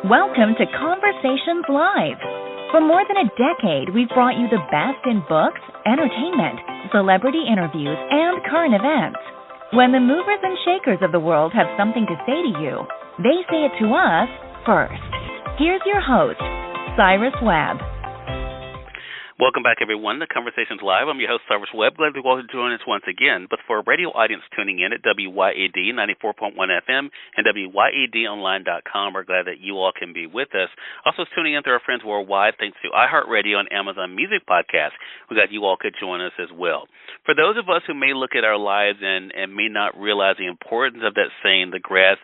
Welcome to Conversations Live. For more than a decade, we've brought you the best in books, entertainment, celebrity interviews, and current events. When the movers and shakers of the world have something to say to you, they say it to us first. Here's your host, Cyrus Webb. Welcome back, everyone, to Conversations Live. I'm your host, Cyrus Webb. Glad you all to join us once again. But for a radio audience tuning in at WYAD 94.1 FM and WYADonline.com, we're glad that you all can be with us. Also tuning in to our friends worldwide, thanks to iHeartRadio and Amazon Music Podcast. We're glad you all could join us as well. For those of us who may look at our lives and may not realize the importance of that saying, the grass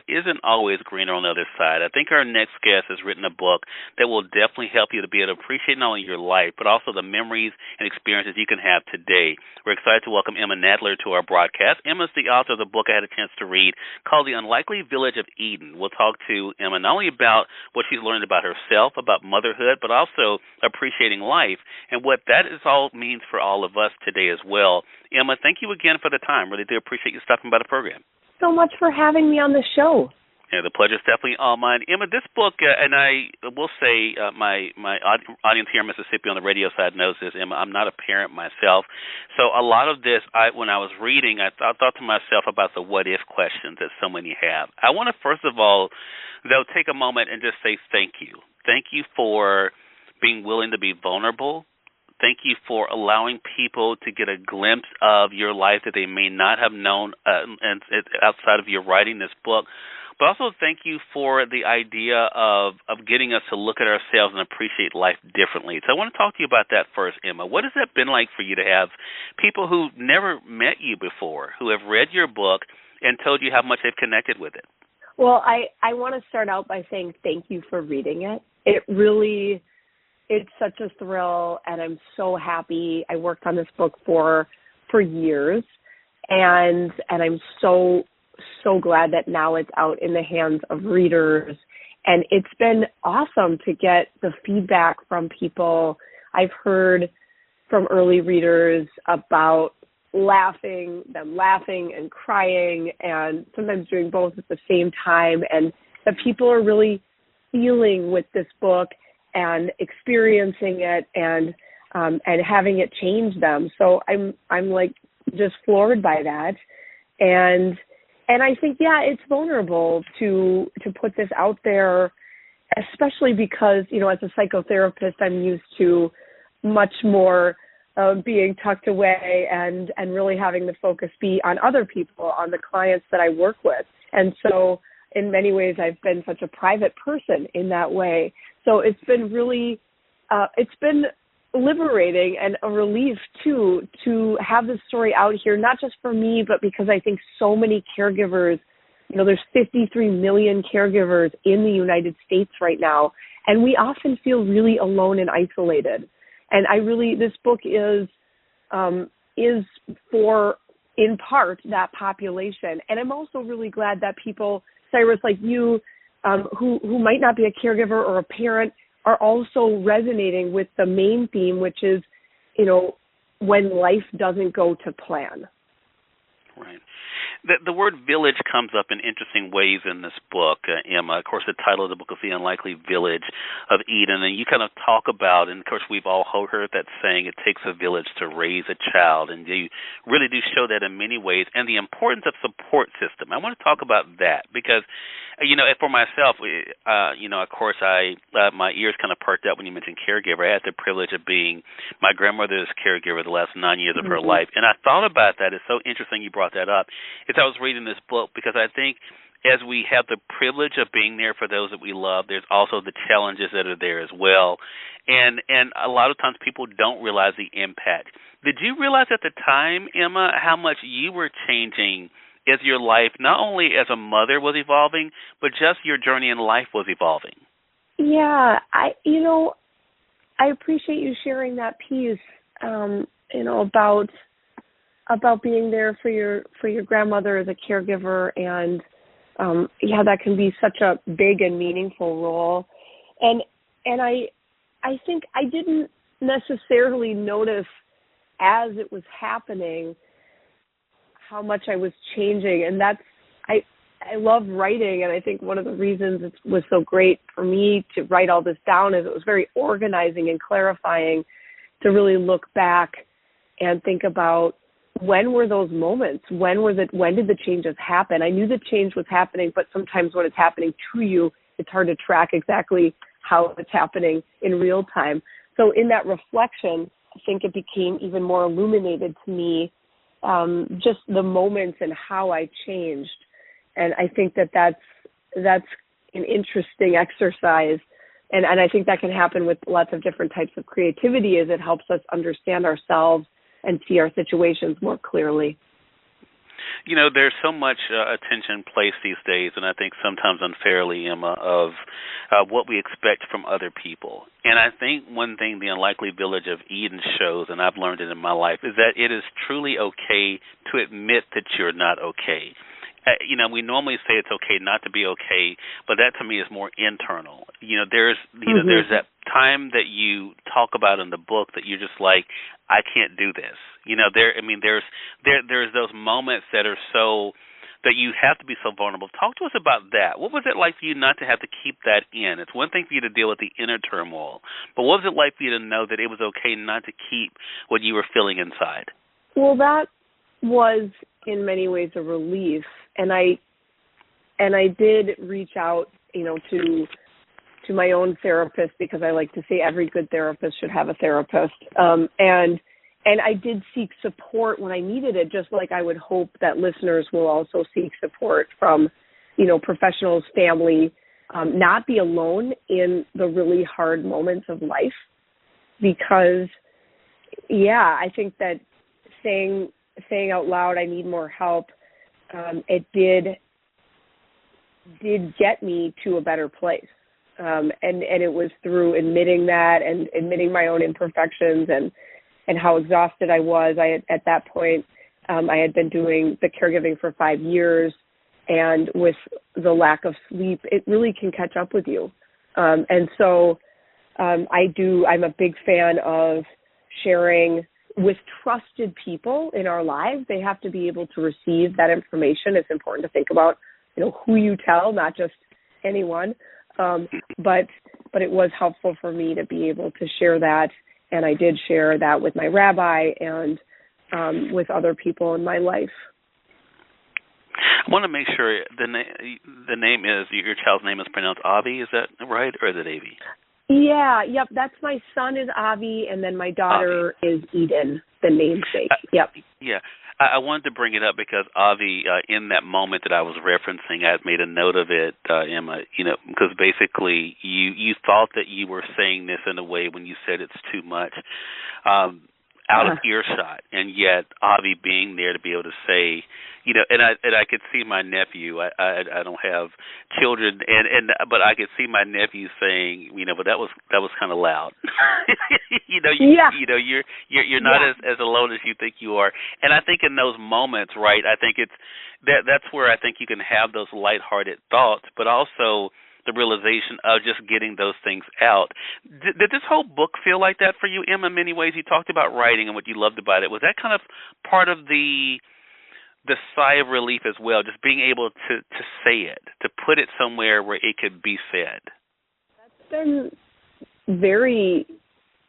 isn't always greener on the other side, I think our next guest has written a book that will definitely help you to be able to appreciate not only your life, but also the memories and experiences you can have today. We're excited to welcome Emma Nadler to our broadcast. Emma's the author of the book I had a chance to read called The Unlikely Village of Eden. We'll talk to Emma not only about what she's learned about herself, about motherhood, but also appreciating life and what that is all means for all of us today as well. Emma, thank you again for the time. Really do appreciate you stopping by the program. So much for having me on the show. Yeah, the pleasure is definitely all mine. Emma, this book, and I will say my audience here in Mississippi on the radio side knows this, Emma, I'm not a parent myself. So a lot of this, when I was reading, I thought to myself about the what-if questions that so many have. I want to, first of all, though, take a moment and just say thank you. Thank you for being willing to be vulnerable. Thank you for allowing people to get a glimpse of your life that they may not have known and outside of your writing this book. But also thank you for the idea of getting us to look at ourselves and appreciate life differently. So I want to talk to you about that first, Emma. What has that been like for you to have people who never met you before, who have read your book and told you how much they've connected with it? Well, I want to start out by saying thank you for reading it. It's such a thrill, and I'm so happy. I worked on this book for years, and I'm so glad that now it's out in the hands of readers. And it's been awesome to get the feedback from people. I've heard from early readers about them laughing and crying, and sometimes doing both at the same time, and that people are really feeling with this book and experiencing it and having it change them. So I'm like just floored by that. And I think, yeah, it's vulnerable to put this out there, especially because, as a psychotherapist, I'm used to much more being tucked away and really having the focus be on other people, on the clients that I work with. And so in many ways, I've been such a private person in that way. So it's been really, it's been liberating and a relief too to have this story out here, not just for me, but because I think so many caregivers, there's 53 million caregivers in the United States right now, and we often feel really alone and isolated. And this book is for, in part, that population. And I'm also really glad that people, Cyrus, like you, who might not be a caregiver or a parent, are also resonating with the main theme, which is, when life doesn't go to plan. Right. The word village comes up in interesting ways in this book, Emma. Of course, the title of the book is The Unlikely Village of Eden, and you kind of talk about, and of course we've all heard that saying, it takes a village to raise a child, and you really do show that in many ways, and the importance of support system. I want to talk about that because, for myself, of course, my ears kind of perked up when you mentioned caregiver. I had the privilege of being my grandmother's caregiver the last 9 years of her life, and I thought about that. It's so interesting you brought that up. As I was reading this book, because I think as we have the privilege of being there for those that we love, there's also the challenges that are there as well. And a lot of times people don't realize the impact. Did you realize at the time, Emma, how much you were changing as your life, not only as a mother was evolving, but just your journey in life was evolving? Yeah, I appreciate you sharing that piece, about being there for your grandmother as a caregiver, and that can be such a big and meaningful role. And I think I didn't necessarily notice as it was happening how much I was changing, and I love writing, and I think one of the reasons it was so great for me to write all this down is it was very organizing and clarifying to really look back and think about when were those moments? When did the changes happen? I knew the change was happening, but sometimes when it's happening to you, it's hard to track exactly how it's happening in real time. So in that reflection, I think it became even more illuminated to me, just the moments and how I changed. And I think that's an interesting exercise. And I think that can happen with lots of different types of creativity, as it helps us understand ourselves and see our situations more clearly. You know, there's so much attention placed these days, and I think sometimes unfairly, Emma, of what we expect from other people. And I think one thing the Unlikely Village of Eden shows, and I've learned it in my life, is that it is truly okay to admit that you're not okay. You know, we normally say it's okay not to be okay, but that to me is more internal. You know, there's that time that you talk about in the book that you're just like, I can't do this. You know, there's those moments that are so that you have to be so vulnerable. Talk to us about that. What was it like for you not to have to keep that in? It's one thing for you to deal with the inner turmoil, but what was it like for you to know that it was okay not to keep what you were feeling inside? Well, that was in many ways a relief, and I did reach out, you know, to my own therapist, because I like to say every good therapist should have a therapist, and I did seek support when I needed it, just like I would hope that listeners will also seek support from, you know, professionals, family, not be alone in the really hard moments of life, because, yeah, I think that saying out loud, I need more help, it did get me to a better place. And it was through admitting that and admitting my own imperfections and how exhausted I was. At that point, I had been doing the caregiving for 5 years, and with the lack of sleep, it really can catch up with you. And so I'm a big fan of sharing with trusted people in our lives. They have to be able to receive that information. It's important to think about, you know, who you tell, not just anyone. But it was helpful for me to be able to share that, and I did share that with my rabbi and with other people in my life. I want to make sure the name is, your child's name is pronounced Avi, is that right, or is it Avi? Yeah, yep, that's my son is Avi, and then my daughter is Eden, the namesake. Yep. Yeah. I wanted to bring it up because Avi, in that moment that I was referencing, I had made a note of it, Emma, you know, because basically you thought that you were saying this in a way when you said it's too much out of earshot, and yet Avi being there to be able to say, you know, and I could see my nephew. I don't have children, but I could see my nephew saying, you know, but that was kind of loud. You're not as alone as you think you are. And I think in those moments, right, I think it's that's where I think you can have those lighthearted thoughts, but also the realization of just getting those things out. Did this whole book feel like that for you, Emma, in many ways? You talked about writing and what you loved about it. Was that kind of part of the sigh of relief as well, just being able to say it, to put it somewhere where it could be said? That's been very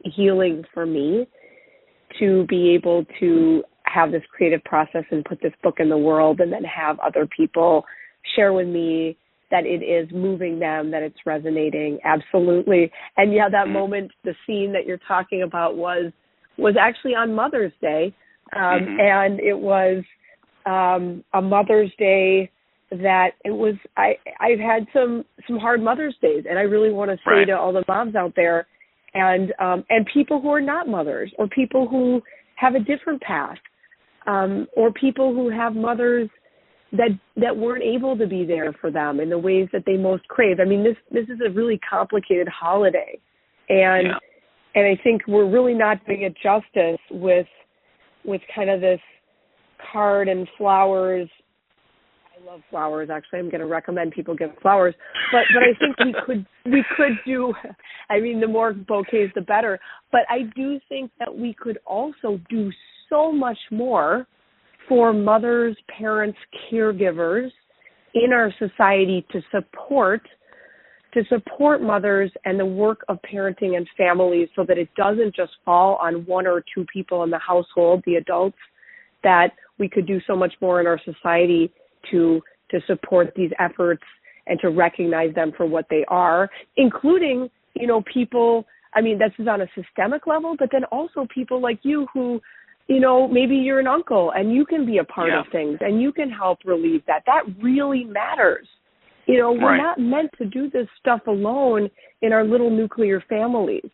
healing for me, to be able to have this creative process and put this book in the world, and then have other people share with me that it is moving them, that it's resonating. Absolutely. And yeah, that moment, the scene that you're talking about was actually on Mother's Day. And it was a Mother's Day that it was, I've had some hard Mother's Days, and I really want to say to all the moms out there, and people who are not mothers, or people who have a different path, or people who have mothers that weren't able to be there for them in the ways that they most crave. I mean, this is a really complicated holiday, and I think we're really not doing it justice with kind of this card and flowers. I love flowers. Actually, I'm going to recommend people give flowers, but I think we could do. I mean, the more bouquets, the better. But I do think that we could also do so much more for mothers, parents, caregivers, in our society to support mothers and the work of parenting and families so that it doesn't just fall on one or two people in the household, the adults, that we could do so much more in our society to support these efforts and to recognize them for what they are, including, people, this is on a systemic level, but then also people like you who, maybe you're an uncle and you can be a part of things and you can help relieve that. That really matters. We're not meant to do this stuff alone in our little nuclear families.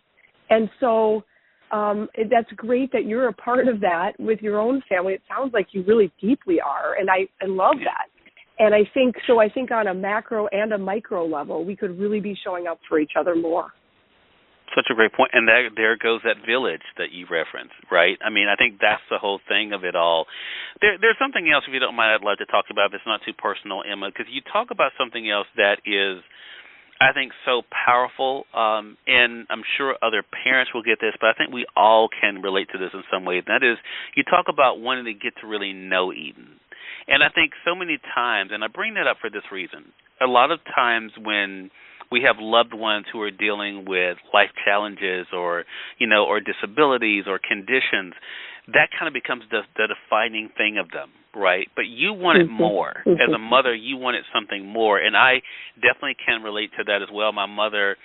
And so that's great that you're a part of that with your own family. It sounds like you really deeply are, and I love that. And I think on a macro and a micro level, we could really be showing up for each other more. Such a great point. And there goes that village that you referenced, right? I think that's the whole thing of it all. There's something else, if you don't mind, I'd love to talk about, if it's not too personal, Emma, because you talk about something else that is, I think, so powerful, and I'm sure other parents will get this, but I think we all can relate to this in some way. And that is, you talk about wanting to get to really know Eden. And I think so many times, and I bring that up for this reason, a lot of times when we have loved ones who are dealing with life challenges or disabilities or conditions, that kind of becomes the defining thing of them, right? But you wanted more. As a mother, you wanted something more. And I definitely can relate to that as well. My mother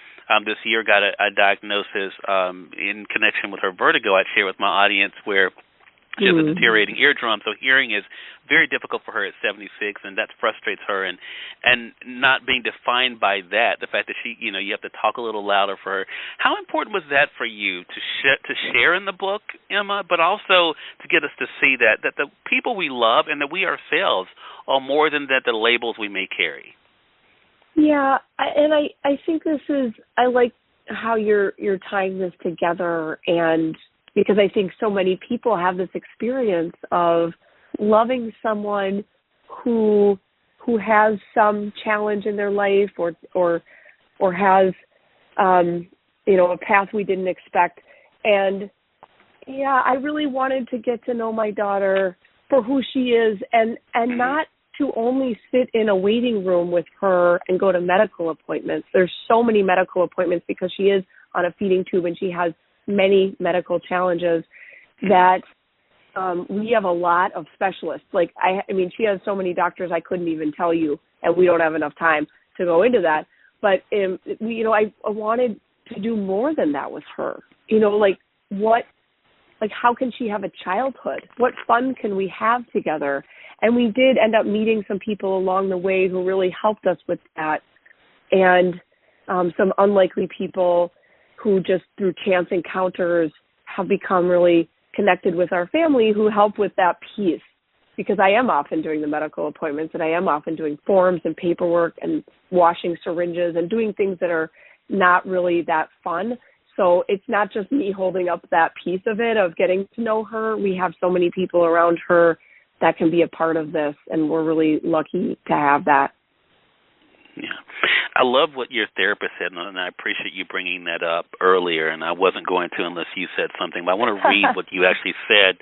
this year got a diagnosis in connection with her vertigo. I'd share with my audience where she has a deteriorating eardrum, so hearing is very difficult for her at 76, and that frustrates her. And not being defined by that, the fact that she, you have to talk a little louder for her. How important was that for you to share in the book, Emma, but also to get us to see that the people we love and that we ourselves are more than the labels we may carry? Yeah, I think I like how you're tying this together, and because I think so many people have this experience of loving someone who has some challenge in their life or has a path we didn't expect. And I really wanted to get to know my daughter for who she is and not to only sit in a waiting room with her and go to medical appointments. There's so many medical appointments because she is on a feeding tube and she has many medical challenges that we have a lot of specialists. Like, she has so many doctors I couldn't even tell you, and we don't have enough time to go into that. But, I wanted to do more than that with her. How can she have a childhood? What fun can we have together? And we did end up meeting some people along the way who really helped us with that. And some unlikely people who just through chance encounters have become really connected with our family who help with that piece. Because I am often doing the medical appointments and I am often doing forms and paperwork and washing syringes and doing things that are not really that fun. So it's not just me holding up that piece of it, of getting to know her. We have so many people around her that can be a part of this, and we're really lucky to have that. Yeah. I love what your therapist said, and I appreciate you bringing that up earlier, and I wasn't going to unless you said something, but I want to read what you actually said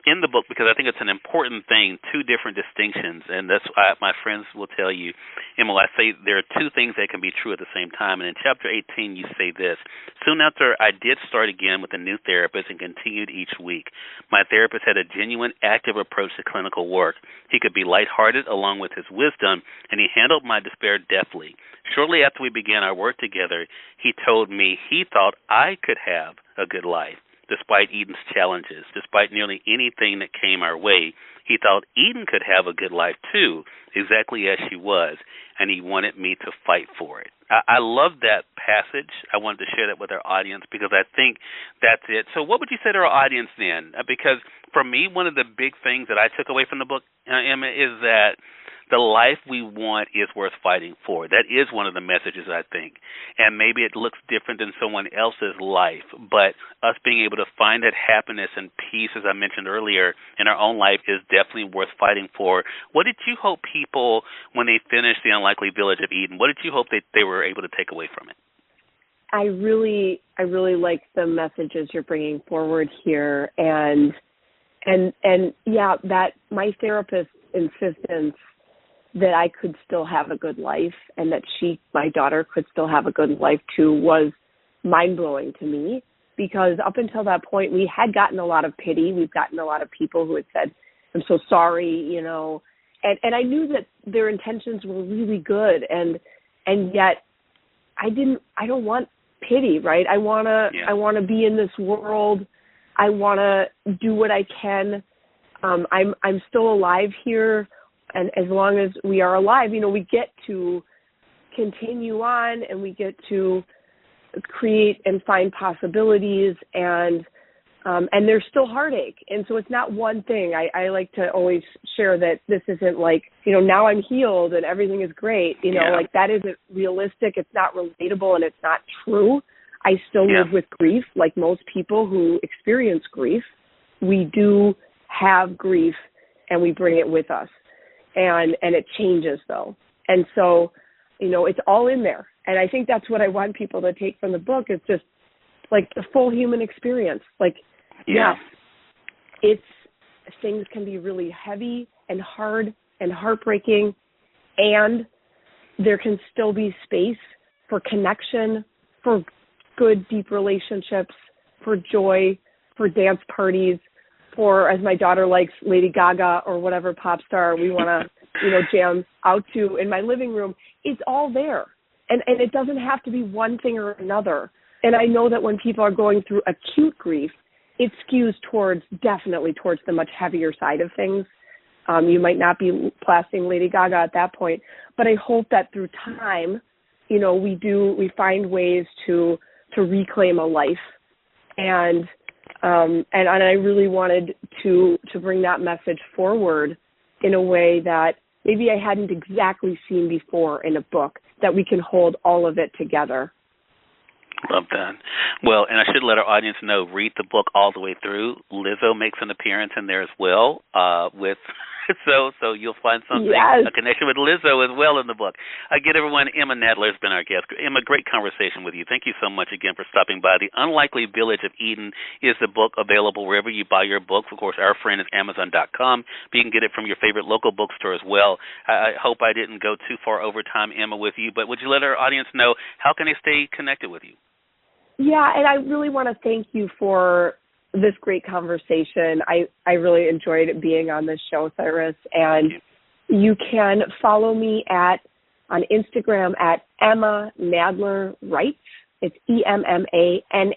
in the book because I think it's an important thing, two different distinctions, and that's my friends will tell you, Emma, I say there are two things that can be true at the same time, and in Chapter 18 you say this: soon after I did start again with a new therapist and continued each week. My therapist had a genuine, active approach to clinical work. He could be lighthearted along with his wisdom, and he handled my despair deftly. Shortly after we began our work together, he told me he thought I could have a good life, despite Eden's challenges, despite nearly anything that came our way. He thought Eden could have a good life, too, exactly as she was, and he wanted me to fight for it. I love that passage. I wanted to share that with our audience because I think that's it. So what would you say to our audience then? Because for me, one of the big things that I took away from the book, Emma, is that the life we want is worth fighting for. That is one of the messages, I think. And maybe it looks different than someone else's life, but us being able to find that happiness and peace, as I mentioned earlier, in our own life is definitely worth fighting for. What did you hope people, when they finished The Unlikely Village of Eden, what did you hope that they were able to take away from it? I really like the messages you're bringing forward here. And that my therapist's insistence that I could still have a good life and that my daughter, could still have a good life too was mind-blowing to me, because up until that point, we had gotten a lot of pity. We've gotten a lot of people who had said, I'm so sorry, you know, and I knew that their intentions were really good, and yet I don't want pity, right? I want to be in this world. I want to do what I can. I'm still alive here, and as long as we are alive, you know, we get to continue on, and we get to create and find possibilities, and there's still heartache. And so it's not one thing. I like to always share that this isn't like, you know, now I'm healed and everything is great. You know, like that isn't realistic. It's not relatable, and it's not true. I still live with grief, like most people who experience grief. We do have grief, and we bring it with us. And it changes, though. And so, you know, it's all in there. And I think that's what I want people to take from the book, is just like the full human experience. Like, yes, things can be really heavy and hard and heartbreaking, and there can still be space for connection, for good, deep relationships, for joy, for dance parties, for, as my daughter likes, Lady Gaga or whatever pop star we want to, you know, jam out to in my living room. It's all there. And it doesn't have to be one thing or another. And I know that when people are going through acute grief, it skews definitely towards the much heavier side of things. You might not be blasting Lady Gaga at that point, but I hope that through time, you know, we find ways to reclaim a life. And I really wanted to bring that message forward in a way that maybe I hadn't exactly seen before in a book, that we can hold all of it together. Love that. Well, and I should let our audience know, read the book all the way through. Lizzo makes an appearance in there as well, so you'll find something, a connection with Lizzo as well in the book. Again, everyone, Emma Nadler has been our guest. Emma, great conversation with you. Thank you so much again for stopping by. The Unlikely Village of Eden is the book, available wherever you buy your books. Of course, our friend is Amazon.com, but you can get it from your favorite local bookstore as well. I hope I didn't go too far over time, Emma, with you, but would you let our audience know how can they stay connected with you? Yeah, and I really want to thank you for this great conversation. I really enjoyed being on this show, Cyrus. And you can follow me on Instagram at Emma Nadler Writes. It's EMMANADLER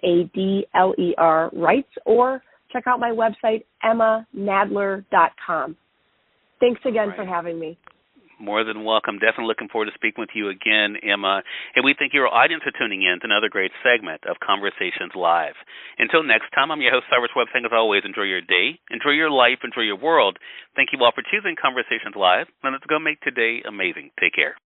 Writes, or check out my website, emmanadler.com. Thanks again for having me. More than welcome. Definitely looking forward to speaking with you again, Emma. And we thank your audience for tuning in to another great segment of Conversations Live. Until next time, I'm your host, Cyrus Webb, saying as always, enjoy your day, enjoy your life, enjoy your world. Thank you all for choosing Conversations Live, and let's go make today amazing. Take care.